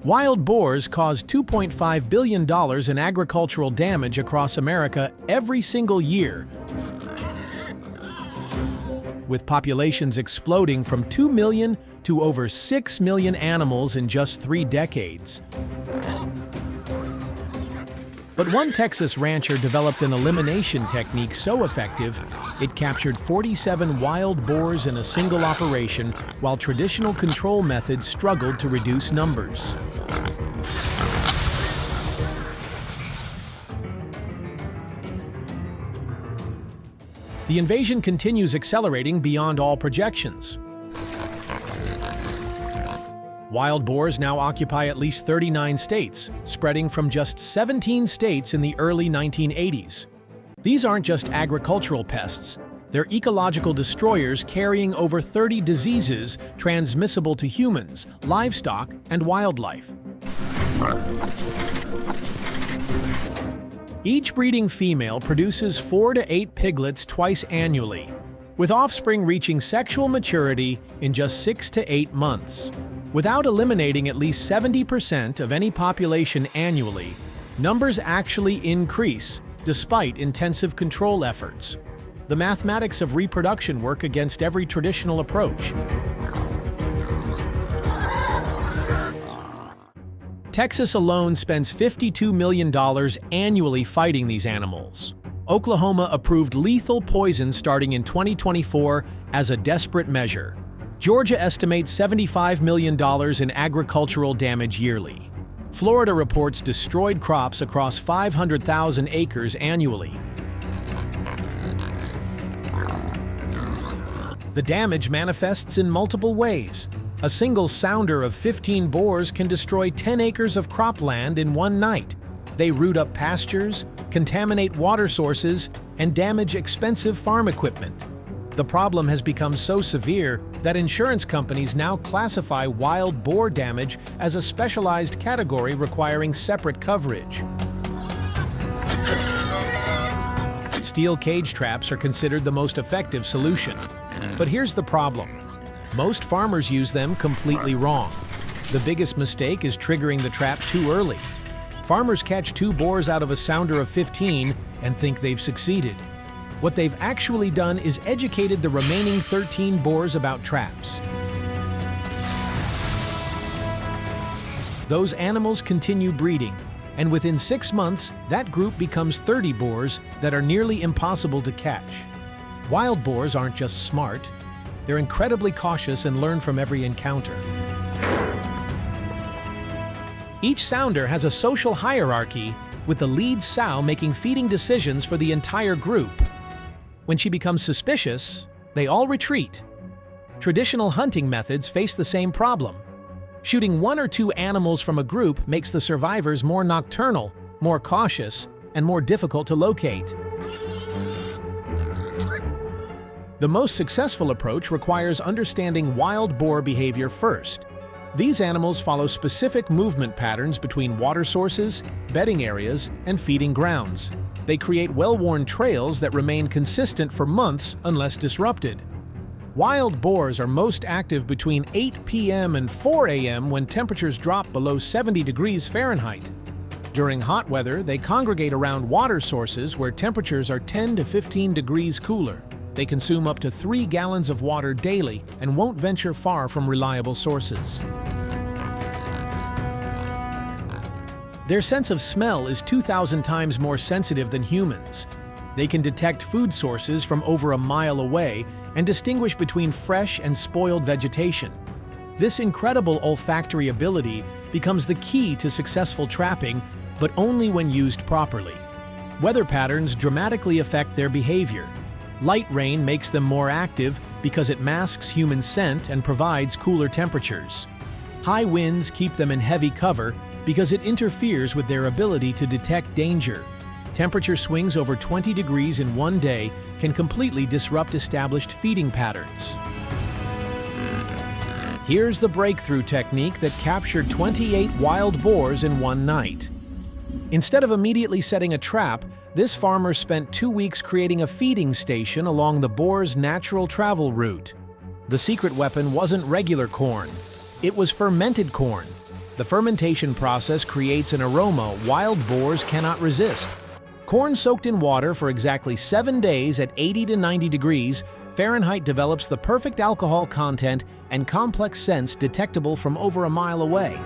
Wild boars cause $2.5 billion in agricultural damage across America every single year, with populations exploding from 2 million to over 6 million animals in just 3 decades. But one Texas rancher developed an elimination technique so effective, it captured 47 wild boars in a single operation, while traditional control methods struggled to reduce numbers. The invasion continues, accelerating beyond all projections. Wild boars now occupy at least 39 states, spreading from just 17 states in the early 1980s. These aren't just agricultural pests, they're ecological destroyers carrying over 30 diseases transmissible to humans, livestock, and wildlife. Each breeding female produces 4 to 8 piglets twice annually, with offspring reaching sexual maturity in just 6 to 8 months. Without eliminating at least 70% of any population annually, numbers actually increase despite intensive control efforts. The mathematics of reproduction work against every traditional approach. Texas alone spends $52 million annually fighting these animals. Oklahoma approved lethal poison starting in 2024 as a desperate measure. Georgia estimates $75 million in agricultural damage yearly. Florida reports destroyed crops across 500,000 acres annually. The damage manifests in multiple ways. A single sounder of 15 boars can destroy 10 acres of cropland in one night. They root up pastures, contaminate water sources, and damage expensive farm equipment. The problem has become so severe that insurance companies now classify wild boar damage as a specialized category requiring separate coverage. Steel cage traps are considered the most effective solution. But here's the problem. Most farmers use them completely wrong. The biggest mistake is triggering the trap too early. Farmers catch 2 boars out of a sounder of 15 and think they've succeeded. What they've actually done is educated the remaining 13 boars about traps. Those animals continue breeding, and within 6 months, that group becomes 30 boars that are nearly impossible to catch. Wild boars aren't just smart, they're incredibly cautious and learn from every encounter. Each sounder has a social hierarchy, with the lead sow making feeding decisions for the entire group. When she becomes suspicious, they all retreat. Traditional hunting methods face the same problem. Shooting 1 or 2 animals from a group makes the survivors more nocturnal, more cautious, and more difficult to locate. The most successful approach requires understanding wild boar behavior first. These animals follow specific movement patterns between water sources, bedding areas, and feeding grounds. They create well-worn trails that remain consistent for months unless disrupted. Wild boars are most active between 8 p.m. and 4 a.m. when temperatures drop below 70 degrees Fahrenheit. During hot weather, they congregate around water sources where temperatures are 10 to 15 degrees cooler. They consume up to 3 gallons of water daily and won't venture far from reliable sources. Their sense of smell is 2,000 times more sensitive than humans. They can detect food sources from over a mile away and distinguish between fresh and spoiled vegetation. This incredible olfactory ability becomes the key to successful trapping, but only when used properly. Weather patterns dramatically affect their behavior. Light rain makes them more active because it masks human scent and provides cooler temperatures. High winds keep them in heavy cover because it interferes with their ability to detect danger. Temperature swings over 20 degrees in one day can completely disrupt established feeding patterns. Here's the breakthrough technique that captured 28 wild boars in one night. Instead of immediately setting a trap, this farmer spent 2 weeks creating a feeding station along the boar's natural travel route. The secret weapon wasn't regular corn. It was fermented corn. The The fermentation process creates an aroma wild boars cannot resist. Corn soaked in water for exactly 7 days at 80 to 90 degrees Fahrenheit develops the perfect alcohol content and complex scents detectable from over a mile away.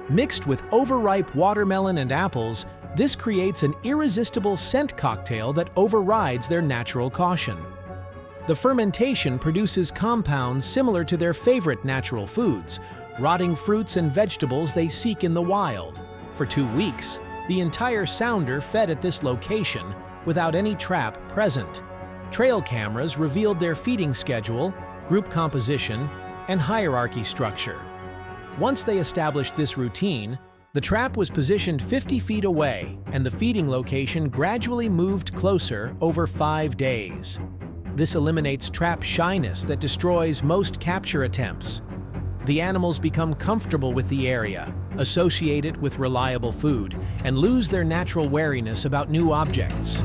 Mixed with overripe watermelon and apples, this creates an irresistible scent cocktail that overrides their natural caution. The fermentation produces compounds similar to their favorite natural foods, rotting fruits and vegetables they seek in the wild. For 2 weeks, the entire sounder fed at this location without any trap present. Trail cameras revealed their feeding schedule, group composition, and hierarchy structure. Once they established this routine, the trap was positioned 50 feet away, and the feeding location gradually moved closer over 5 days. This eliminates trap shyness that destroys most capture attempts. The animals become comfortable with the area, associate it with reliable food, and lose their natural wariness about new objects.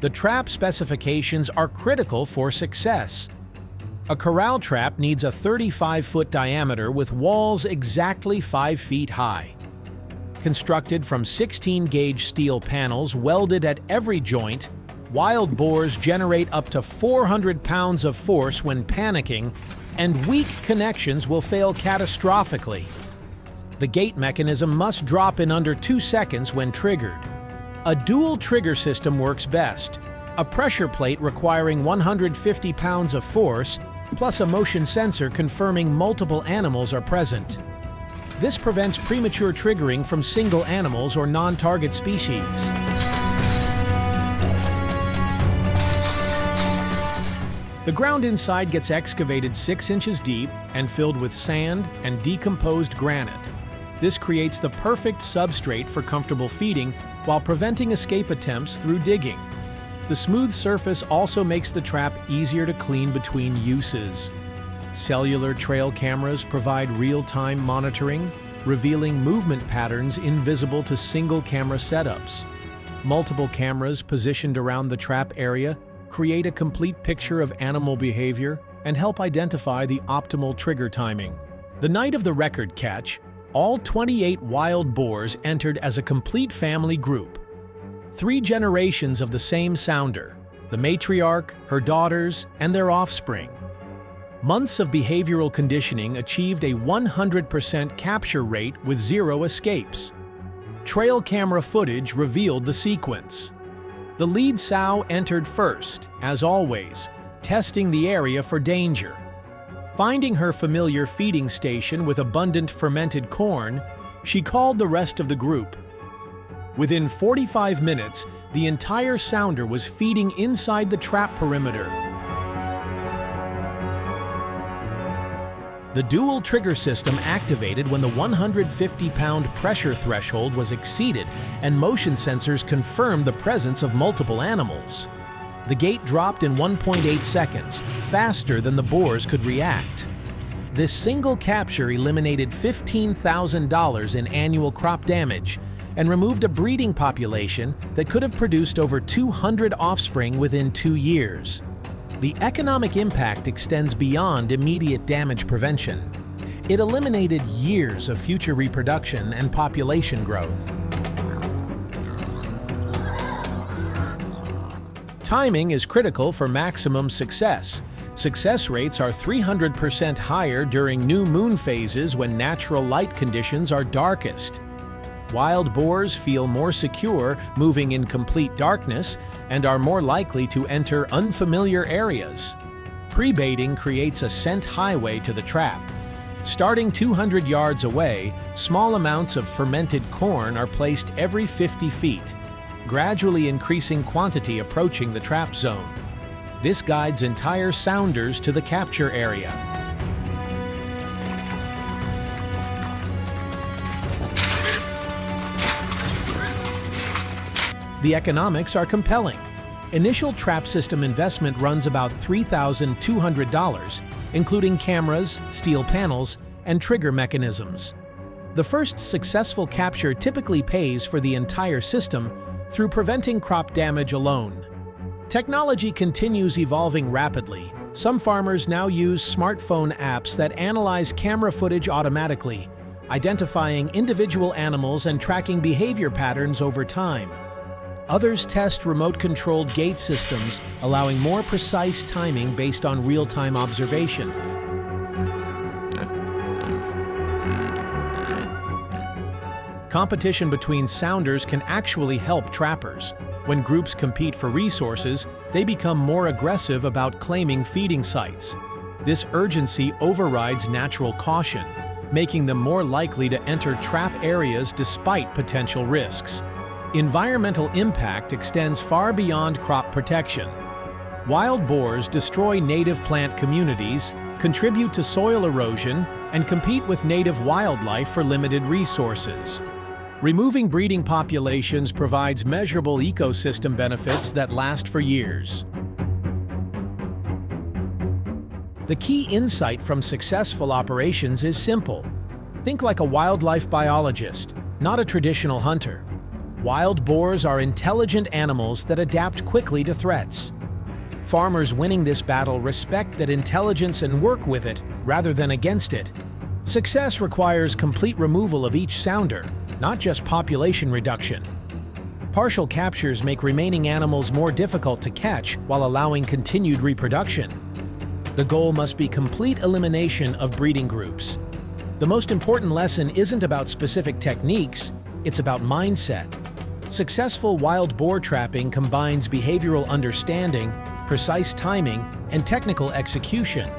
The trap specifications are critical for success. A corral trap needs a 35-foot diameter with walls exactly 5 feet high. Constructed from 16-gauge steel panels welded at every joint, wild boars generate up to 400 pounds of force when panicking, and weak connections will fail catastrophically. The gate mechanism must drop in under 2 seconds when triggered. A dual trigger system works best, a pressure plate requiring 150 pounds of force, plus a motion sensor confirming multiple animals are present. This prevents premature triggering from single animals or non-target species. The ground inside gets excavated 6 inches deep and filled with sand and decomposed granite. This creates the perfect substrate for comfortable feeding while preventing escape attempts through digging. The smooth surface also makes the trap easier to clean between uses. Cellular trail cameras provide real-time monitoring, revealing movement patterns invisible to single-camera setups. Multiple cameras positioned around the trap area create a complete picture of animal behavior and help identify the optimal trigger timing. The night of the record catch, all 28 wild boars entered as a complete family group. 3 generations of the same sounder, the matriarch, her daughters, and their offspring. Months of behavioral conditioning achieved a 100% capture rate with 0 escapes. Trail camera footage revealed the sequence. The lead sow entered first, as always, testing the area for danger. Finding her familiar feeding station with abundant fermented corn, she called the rest of the group. Within 45 minutes, the entire sounder was feeding inside the trap perimeter. The dual trigger system activated when the 150-pound pressure threshold was exceeded and motion sensors confirmed the presence of multiple animals. The gate dropped in 1.8 seconds, faster than the boars could react. This single capture eliminated $15,000 in annual crop damage and removed a breeding population that could have produced over 200 offspring within 2 years. The economic impact extends beyond immediate damage prevention. It eliminated years of future reproduction and population growth. Timing is critical for maximum success. Success rates are 300% higher during new moon phases when natural light conditions are darkest. Wild boars feel more secure moving in complete darkness and are more likely to enter unfamiliar areas. Pre-baiting creates a scent highway to the trap. Starting 200 yards away, small amounts of fermented corn are placed every 50 feet, gradually increasing quantity approaching the trap zone. This guides entire sounders to the capture area. The economics are compelling. Initial trap system investment runs about $3,200, including cameras, steel panels, and trigger mechanisms. The first successful capture typically pays for the entire system through preventing crop damage alone. Technology continues evolving rapidly, Some farmers now use smartphone apps that analyze camera footage automatically, identifying individual animals and tracking behavior patterns over time. Others test remote-controlled gate systems, allowing more precise timing based on real-time observation. Competition between sounders can actually help trappers. When groups compete for resources, they become more aggressive about claiming feeding sites. This urgency overrides natural caution, making them more likely to enter trap areas despite potential risks. Environmental impact extends far beyond crop protection. Wild boars destroy native plant communities, contribute to soil erosion, and compete with native wildlife for limited resources. Removing breeding populations provides measurable ecosystem benefits that last for years. The key insight from successful operations is simple. Think like a wildlife biologist, not a traditional hunter. Wild boars are intelligent animals that adapt quickly to threats. Farmers winning this battle respect that intelligence and work with it rather than against it. Success requires complete removal of each sounder, not just population reduction. Partial captures make remaining animals more difficult to catch while allowing continued reproduction. The goal must be complete elimination of breeding groups. The most important lesson isn't about specific techniques, it's about mindset. Successful wild boar trapping combines behavioral understanding, precise timing, and technical execution.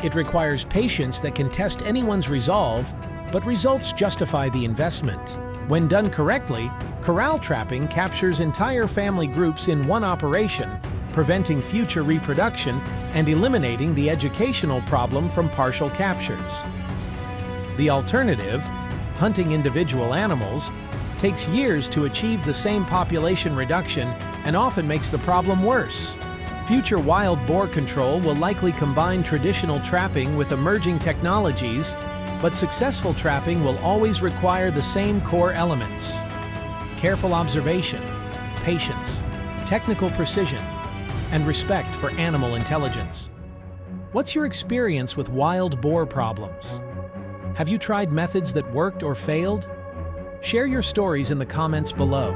It requires patience that can test anyone's resolve, but results justify the investment. When done correctly, corral trapping captures entire family groups in one operation, preventing future reproduction and eliminating the educational problem from partial captures. The alternative, hunting individual animals, takes years to achieve the same population reduction and often makes the problem worse. Future wild boar control will likely combine traditional trapping with emerging technologies, but successful trapping will always require the same core elements: careful observation, patience, technical precision, and respect for animal intelligence. What's your experience with wild boar problems? Have you tried methods that worked or failed? Share your stories in the comments below.